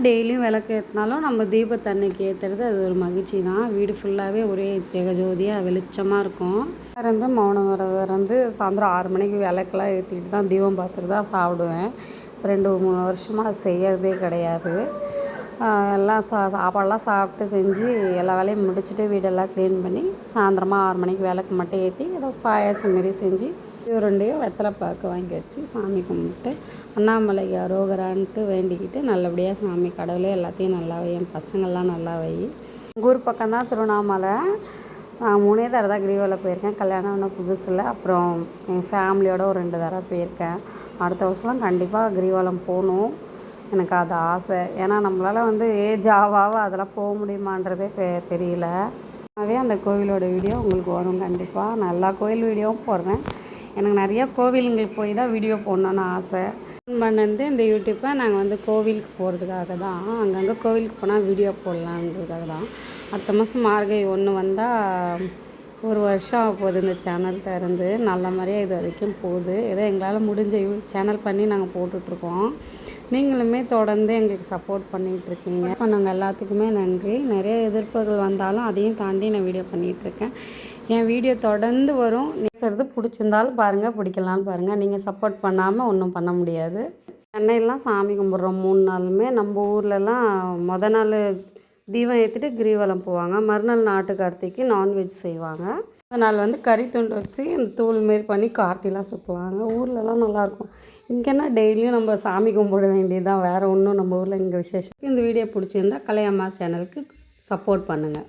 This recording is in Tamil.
டெய்லியும் விளக்கு ஏற்றினாலும் நம்ம தீபத்தன்னைக்கு ஏற்றுறது அது ஒரு மகிழ்ச்சி தான். வீடு ஃபுல்லாகவே ஒரே ஜெகஜோதியாக வெளிச்சமாக இருக்கும். இருந்து மௌன விரதம் இருந்து சாயந்தரம் 6 மணிக்கு விளக்கெல்லாம் ஏற்றிட்டு தான் தீபம் பார்த்துட்டு தான் சாப்பிடுவேன். 2-3 வருஷமாக செய்யறதே கிடையாது. எல்லாம் சாப்பாடெல்லாம் சாப்பிட்டு செஞ்சு எல்லா வேலையும் முடிச்சுட்டு வீடெல்லாம் க்ளீன் பண்ணி சாயந்தரமாக 6 மணிக்கு விளக்கு மட்டும் ஏற்றி ஏதோ பாயாசம் மாரி செஞ்சு உருண்டையோ வெத்தலை பாக்கு வாங்கி வச்சு சாமி கும்பிட்டு அண்ணாமலைக்கு அரோகரான்ட்டு வேண்டிக்கிட்டு நல்லபடியாக சாமி கடவுளே எல்லாத்தையும் நல்லா வை, என் பசங்கள்லாம் நல்லா வை. எங்கள் ஊர் பக்கம்தான் திருவண்ணாமலை. நான் 3 தடவை தான் கிரிவலம் போயிருக்கேன். கல்யாணம் ஆன புதுசில். அப்புறம் என் ஃபேமிலியோட ஒரு 2 தடவை போயிருக்கேன். அடுத்த வருஷம்லாம் கண்டிப்பாக கிரிவலம் போகணும். எனக்கு அது ஆசை. ஏன்னா நம்மளால் ஏஜ் ஆக அதெல்லாம் போக முடியுமான்றதே தெரியல. அதே அந்த கோவிலோட வீடியோ உங்களுக்கு வரும் கண்டிப்பாக. நான் எல்லா கோவில் வீடியோவும் போடுறேன். எனக்கு நிறையா கோவிலுங்களுக்கு போய் தான் வீடியோ போடணுன்னு ஆசை. பண்ணது இந்த யூடியூப்பை நாங்கள் கோவிலுக்கு போகிறதுக்காக தான். அங்கங்கே கோவிலுக்கு போனால் வீடியோ போடலான்றதுக்காக தான். அடுத்த மாதம் மார்கழி 1 வந்தால் 1 வருஷம் ஆக போகுது இந்த சேனல் திறந்து. நல்ல மாதிரியாக இது வரைக்கும் போகுது. ஏதோ எங்களால் முடிஞ்ச சேனல் பண்ணி நாங்கள் போட்டுட்ருக்கோம். நீங்களுமே தொடர்ந்து எங்களுக்கு சப்போர்ட் பண்ணிகிட்ருக்கீங்க. நாங்கள் எல்லாத்துக்குமே நன்றி. நிறைய எதிர்ப்புகள் வந்தாலும் அதையும் தாண்டி நான் வீடியோ பண்ணிகிட்ருக்கேன். என் வீடியோ தொடர்ந்து வரும். பேசுகிறது பிடிச்சிருந்தாலும் பாருங்கள், பிடிக்கலான்னு பாருங்கள். நீங்கள் சப்போர்ட் பண்ணாமல் ஒன்றும் பண்ண முடியாது. சென்னையெல்லாம் சாமி கும்பிட்றோம் 3 நாளுமே. நம்ம ஊர்லலாம் மொதல் நாள் தீபம் ஏற்றிட்டு கிரிவலம் போவாங்க. மறுநாள் நாட்டு கார்த்திக்கு நான்வெஜ் செய்வாங்க. அந்த நாள் கறி துண்டு வச்சு அந்த தூள் மாரி பண்ணி கார்த்திலாம் சுற்றுவாங்க. ஊர்லலாம் நல்லாயிருக்கும். இங்கேன்னா டெய்லியும் நம்ம சாமி கும்பிட வேண்டியது தான். வேறு ஒன்றும் நம்ம ஊரில் இங்கே விசேஷம். இந்த வீடியோ பிடிச்சிருந்தா கலையம்மா சேனலுக்கு சப்போர்ட் பண்ணுங்கள்.